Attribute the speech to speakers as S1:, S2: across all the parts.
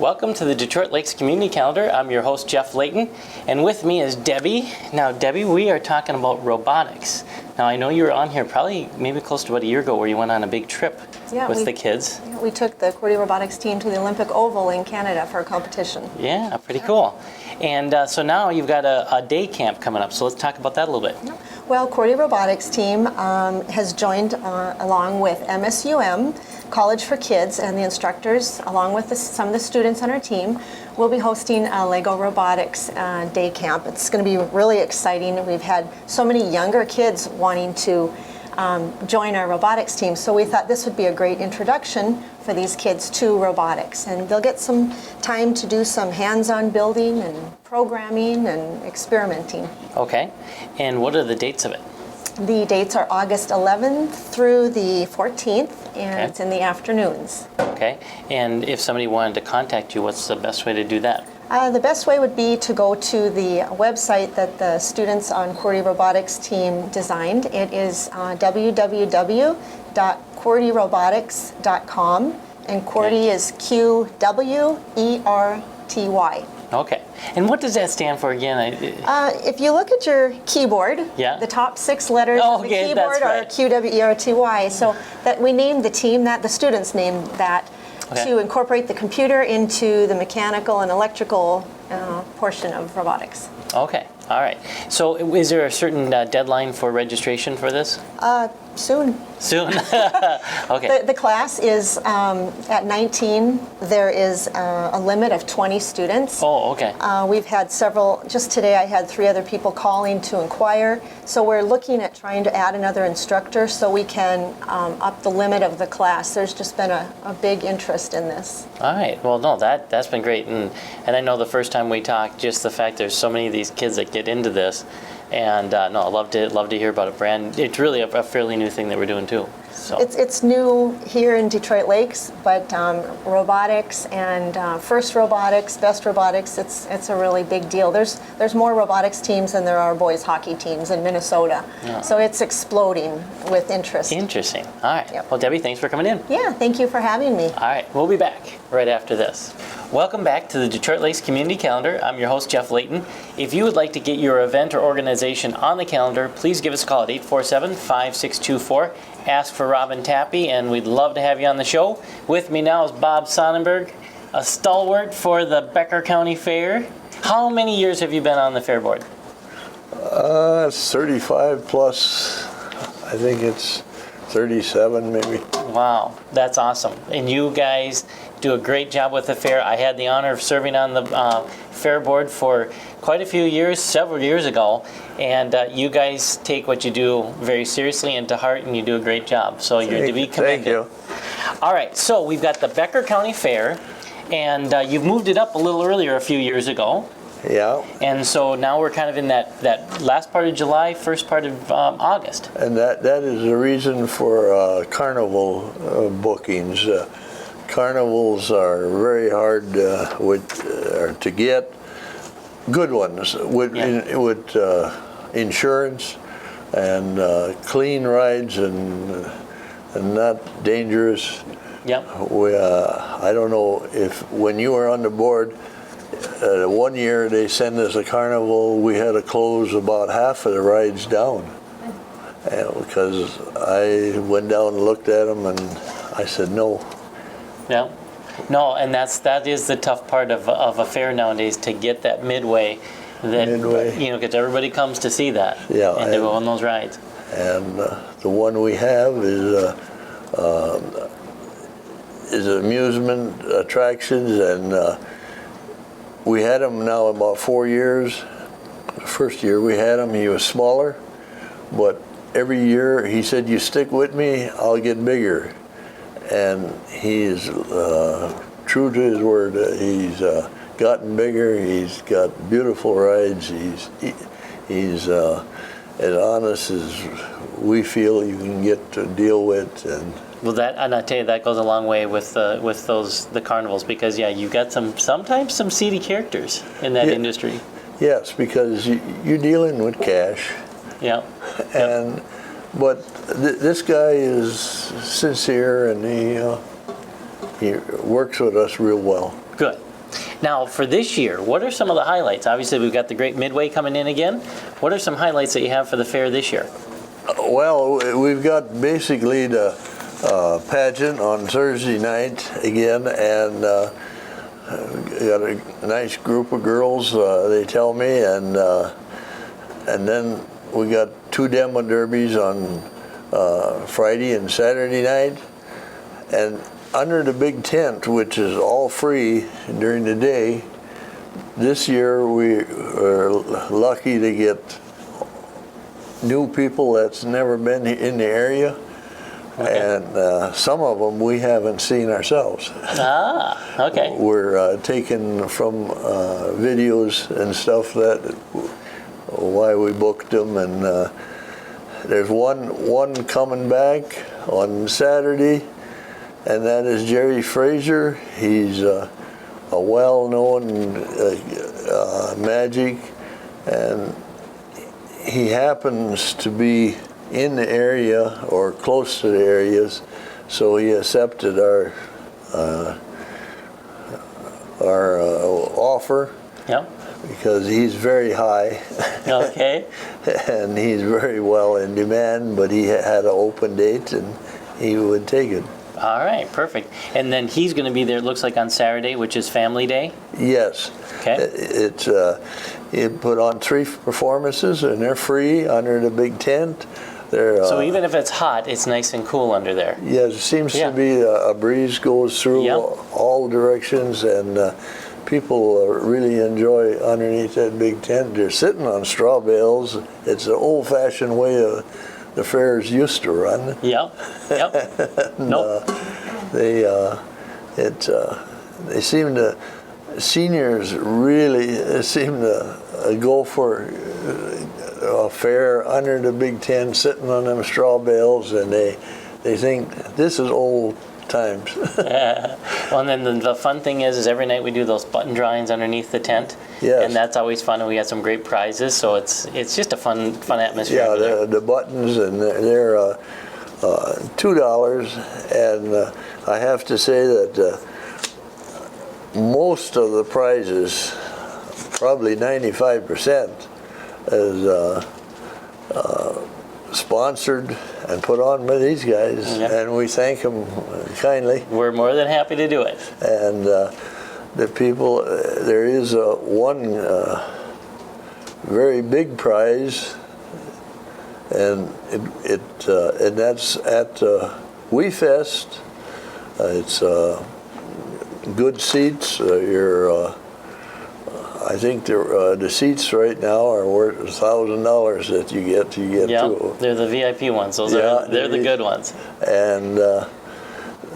S1: Welcome to the Detroit Lakes Community Calendar. I'm your host, Jeff Layton, and with me is Debbie. Now, Debbie, we are talking about robotics. Now, I know you were on here probably maybe close to about a year ago where you went on a big trip with the kids.
S2: We took the Cordy Robotics team to the Olympic Oval in Canada for a competition.
S1: Yeah, pretty cool. And so now you've got a day camp coming up, so let's talk about that a little bit.
S2: Well, Cordy Robotics team has joined along with MSUM, College for Kids, and the instructors, along with some of the students on our team, will be hosting a Lego Robotics day camp. It's going to be really exciting. We've had so many younger kids wanting to join our robotics team, so we thought this would be a great introduction for these kids to robotics. And they'll get some time to do some hands-on building and programming and experimenting.
S1: Okay. And what are the dates of it?
S2: The dates are August 11th through the 14th, and it's in the afternoons.
S1: Okay. And if somebody wanted to contact you, what's the best way to do that?
S2: The best way would be to go to the website that the students on Cordy Robotics team designed. It is www.cordyrobotics.com, and Cordy is QWERTY.
S1: Okay. And what does that stand for again?
S2: If you look at your keyboard, the top 6 letters of the keyboard are QWERTY. So that we named the team that, the students named that, to incorporate the computer into the mechanical and electrical portion of robotics.
S1: Okay. All right. So is there a certain deadline for registration for this?
S2: Soon.
S1: Soon? Okay.
S2: The class is at 19. There is a limit of 20 students.
S1: Oh, okay.
S2: We've had several, just today I had 3 other people calling to inquire. So we're looking at trying to add another instructor so we can up the limit of the class. There's just been a big interest in this.
S1: All right. Well, no, that's been great. And I know the first time we talked, just the fact there's so many of these kids that get into this. And no, I love to hear about it. It's really a fairly new thing that we're doing too. So
S2: it's new here in Detroit Lakes, but robotics and FIRST Robotics, Best Robotics, it's a really big deal. There's more robotics teams than there are boys hockey teams in Minnesota. Yeah. So it's exploding with interest.
S1: Interesting. All right. Yep. Well, Debbie, thanks for coming in.
S2: Yeah, thank you for having me.
S1: All right, we'll be back right after this. Welcome back to the Detroit Lakes Community Calendar. I'm your host, Jeff Layton. If you would like to get your event or organization on the calendar, please give us a call at 847-5624. Ask for Robin Tappy, and we'd love to have you on the show. With me now is Bob Sonnenberg, a stalwart for the Becker County Fair. How many years have you been on the fair board?
S3: It's 35 plus. I think it's 37 maybe.
S1: Wow, that's awesome. And you guys do a great job with the fair. I had the honor of serving on the fair board for quite a few years, several years ago, and you guys take what you do very seriously and to heart, and you do a great job. So you're to be commended.
S3: Thank you.
S1: All right, so we've got the Becker County Fair, and you've moved it up a little earlier a few years ago.
S3: Yeah.
S1: And so now we're kind of in that last part of July, first part of August.
S3: And that is the reason for carnival bookings. Carnivals are very hard to get. Good ones with insurance and clean rides and not dangerous.
S1: Yep.
S3: I don't know if when you were on the board, one year they sent us a carnival, we had to close about half of the rides down. Because I went down and looked at them and I said no.
S1: Yeah. No, and that is the tough part of a fair nowadays, to get that midway, because everybody comes to see that.
S3: Yeah.
S1: And to go on those rides.
S3: And the one we have is amusement attractions, and we had him now about 4 years. The first year we had him, he was smaller, but every year he said, "You stick with me, I'll get bigger." And he's true to his word. He's gotten bigger. He's got beautiful rides. He's as honest as we feel you can get to deal with. And
S1: well, and I tell you, that goes a long way with the carnivals, because you've got sometimes some seedy characters in that industry.
S3: Yes, because you're dealing with cash.
S1: Yeah.
S3: But this guy is sincere, and he works with us real well.
S1: Good. Now, for this year, what are some of the highlights? Obviously, we've got the Great Midway coming in again. What are some highlights that you have for the fair this year?
S3: Well, we've got basically the pageant on Thursday night again, and got a nice group of girls, they tell me, and then we got 2 demo derbies on Friday and Saturday night, and under the big tent, which is all free during the day, this year we are lucky to get new people that's never been in the area. Okay. And some of them we haven't seen ourselves.
S1: Ah, okay.
S3: We're taking from videos and stuff that why we booked them, and there's one coming back on Saturday, and that is Jerry Fraser. He's a well-known magic, and he happens to be in the area or close to the areas, so he accepted our offer.
S1: Yep.
S3: Because he's very high.
S1: Okay.
S3: And he's very well in demand, but he had an open date and he would take it.
S1: All right, perfect. And then he's going to be there, it looks like, on Saturday, which is Family Day?
S3: Yes.
S1: Okay.
S3: It's he put on 3 performances, and they're free under the big tent. They're,
S1: so even if it's hot, it's nice and cool under there.
S3: Yeah, it seems to be a breeze goes through all directions, and people really enjoy underneath that big tent. They're sitting on straw bales. It's an old-fashioned way the fairs used to run.
S1: Yep. Nope.
S3: They seem to, seniors really seem to go for a fair under the big tent, sitting on them straw bales, and they think this is old times.
S1: Well, and then the fun thing is every night we do those button drawings underneath the tent.
S3: Yes.
S1: And that's always fun, and we got some great prizes, so it's just a fun atmosphere.
S3: Yeah, the buttons, and they're $2, and I have to say that most of the prizes, probably 95%, is sponsored and put on by these guys, and we thank them kindly.
S1: We're more than happy to do it.
S3: And the people, there is one very big prize, and and that's at WeFest. It's good seats. I think the seats right now are worth $1,000 that you get to.
S1: They're the VIP ones. They're the good ones.
S3: And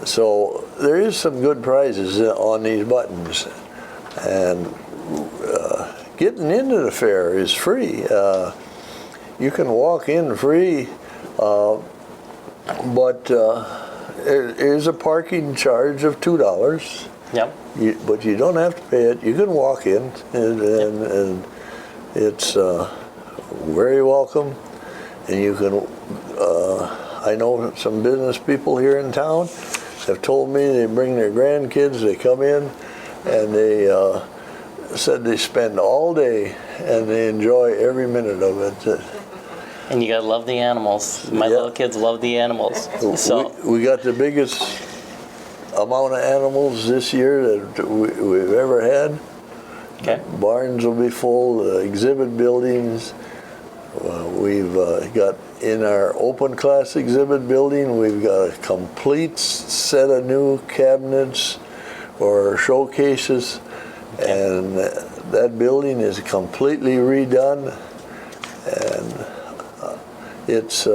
S3: so there is some good prizes on these buttons, and getting into the fair is free. You can walk in free, but there is a parking charge of $2.
S1: Yep.
S3: But you don't have to pay it. You can walk in, and it's very welcome. And you can. I know some business people here in town have told me they bring their grandkids. They come in, and they said they spend all day, and they enjoy every minute of it.
S1: And you gotta love the animals. My little kids love the animals. So
S3: we got the biggest amount of animals this year that we've ever had.
S1: Okay.
S3: Barns will be full, exhibit buildings. We've got in our open class exhibit building, we've got a complete set of new cabinets or showcases, and that building is completely redone, and it's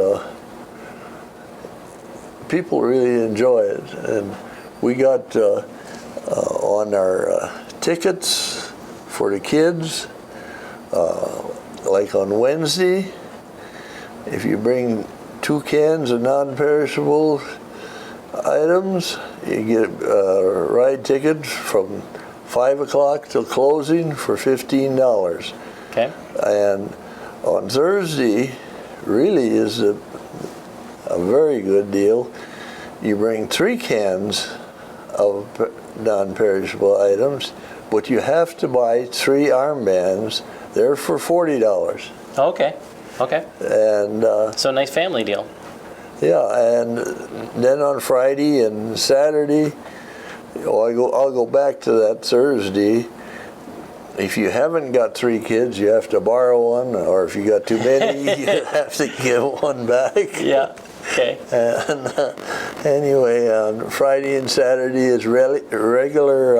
S3: people really enjoy it. And we got on our tickets for the kids, like on Wednesday, if you bring 2 cans of non-perishable items, you get a ride ticket from 5 o'clock till closing for $15.
S1: okay.
S3: And on Thursday, really is a very good deal. You bring 3 cans of non-perishable items, but you have to buy 3 armbands. They're for $40.
S1: Okay. Okay.
S3: And
S1: So nice family deal.
S3: yeah, and then on Friday and Saturday, I'll go back to that Thursday. If you haven't got 3 kids, you have to borrow one, or if you got too many, you have to give one back.
S1: Yeah. Okay.
S3: And anyway, on Friday and Saturday is regular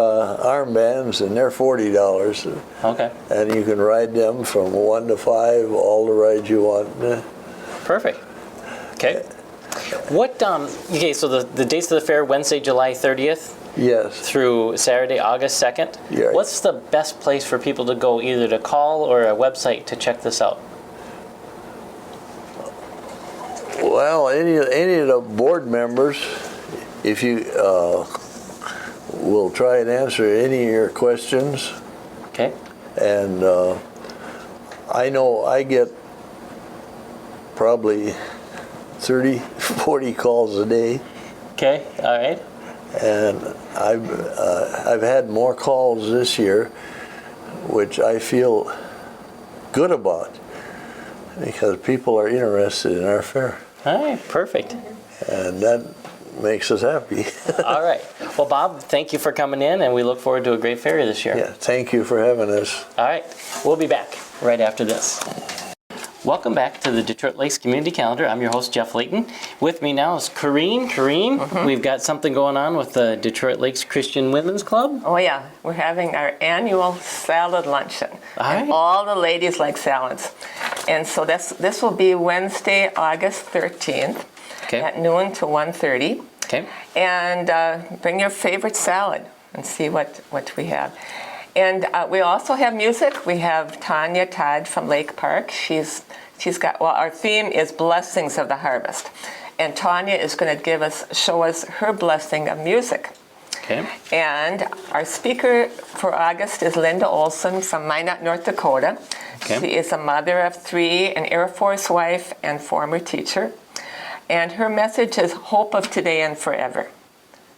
S3: armbands, and they're $40.
S1: Okay.
S3: And you can ride them from 1 to 5, all the rides you want.
S1: Perfect. Okay. What? Okay. So the dates of the fair: Wednesday, July 30th.
S3: Yes.
S1: Through Saturday, August 2nd.
S3: Yeah.
S1: What's the best place for people to go, either to call or a website to check this out?
S3: Well, any of the board members, if you will try and answer any of your questions.
S1: Okay.
S3: And I know I get probably 30, 40 calls a day.
S1: Okay. All right.
S3: And I've had more calls this year, which I feel good about, because people are interested in our fair,
S1: All right. Perfect.
S3: and that makes us happy.
S1: All right. Well, Bob, thank you for coming in, and we look forward to a great fair this year.
S3: Yeah, thank you for having us.
S1: All right. We'll be back right after this. Welcome back to the Detroit Lakes Community Calendar. I'm your host, Jeff Layton. With me now is Corrine. Corrine, we've got something going on with the Detroit Lakes Christian Women's Club.
S4: Oh yeah, we're having our annual salad luncheon.
S1: All
S4: And
S1: right.
S4: all the ladies like salads. And so this will be Wednesday, August 13th
S1: Okay.
S4: at noon to 1:30.
S1: Okay.
S4: And bring your favorite salad and see what we have. And we also have music. We have Tanya Todd from Lake Park. She's got, well, our theme is Blessings of the Harvest. And Tanya is going to show us her blessing of music.
S1: Okay.
S4: And our speaker for August is Linda Olson from Minot, North Dakota.
S1: Okay.
S4: She is a mother of 3, an Air Force wife, and former teacher. And her message is hope of today and forever.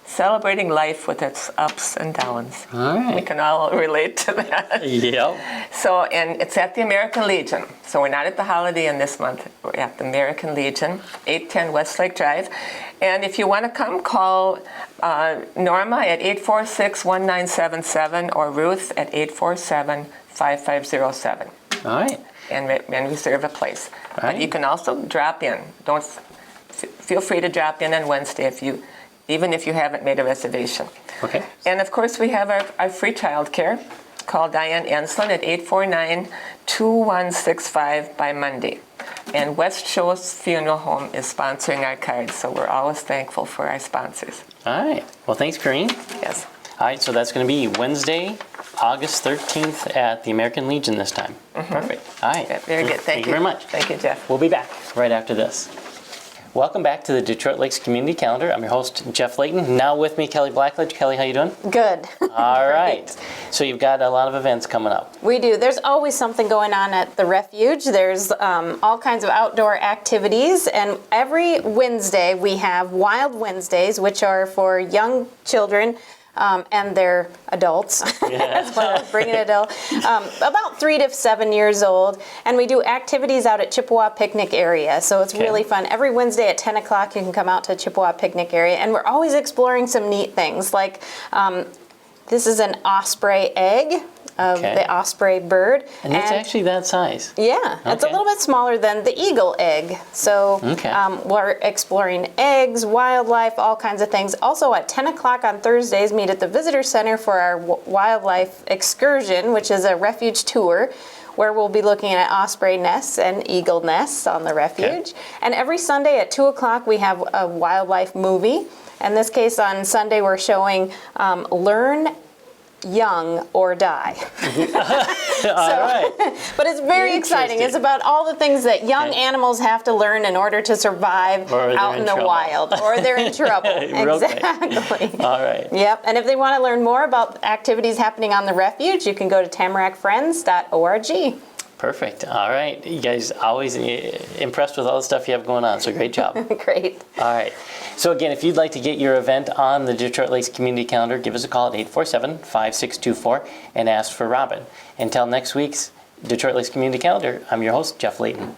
S4: Celebrating life with its ups and downs.
S1: All right.
S4: We can all relate to that.
S1: Yep.
S4: So, and it's at the American Legion. So we're not at the Holiday Inn this month. We're at the American Legion, 810 Westlake Drive. And if you want to come, call Norma at 846-1977 or Ruth at 847-5507
S1: All right.
S4: and reserve a place.
S1: All
S4: But
S1: right.
S4: you can also drop in. Feel free to drop in on Wednesday even if you haven't made a reservation.
S1: Okay.
S4: And of course, we have our free childcare. Call Diane Enslin at 849-2165 by Monday. And West Shores Funeral Home is sponsoring our cards, so we're always thankful for our sponsors.
S1: All right. Well, thanks, Corrine.
S4: Yes.
S1: All right. So that's going to be Wednesday, August 13th at the American Legion this time. Perfect. All right.
S4: Yeah, very good. Thank you.
S1: Very much.
S4: Thank you, Jeff.
S1: We'll be back right after this. Welcome back to the Detroit Lakes Community Calendar. I'm your host, Jeff Layton. Now with me, Kelly Blackledge. Kelly, how you doing?
S5: Good.
S1: All right. So you've got a lot of events coming up.
S5: We do. There's always something going on at the refuge. There's all kinds of outdoor activities. And every Wednesday we have Wild Wednesdays, which are for young children and their adults. That's why I'm bringing it adult. About 3 to 7 years old. And we do activities out at Chippewa Picnic Area. So it's really fun. Every Wednesday at 10 o'clock you can come out to Chippewa Picnic Area. And we're always exploring some neat things. Like this is an osprey egg of the osprey bird.
S1: And it's actually that size.
S5: Yeah, it's a
S1: Okay.
S5: little bit smaller than the eagle egg. So we're exploring eggs, wildlife, all kinds of things. Also at 10 o'clock on Thursdays, meet at the Visitor Center for our wildlife excursion, which is a refuge tour, where we'll be looking at osprey nests and eagle nests on the refuge. And every Sunday at 2 o'clock, we have a wildlife movie. In this case, on Sunday, we're showing Learn Young or Die.
S1: All right.
S5: But it's very exciting. It's about all the things that young animals have to learn in order to survive
S1: Or they're
S5: out
S1: in
S5: in the
S1: trouble.
S5: wild, or they're in trouble.
S1: Real quick.
S5: Exactly.
S1: All right.
S5: Yep. And if they want to learn more about activities happening on the refuge, you can go to tamaracfriends.org.
S1: Perfect. All right. You guys always impressed with all the stuff you have going on, so great job.
S5: Great.
S1: All right. So again, if you'd like to get your event on the Detroit Lakes Community Calendar, give us a call at 847-5624 and ask for Robin. Until next week's Detroit Lakes Community Calendar, I'm your host, Jeff Layton.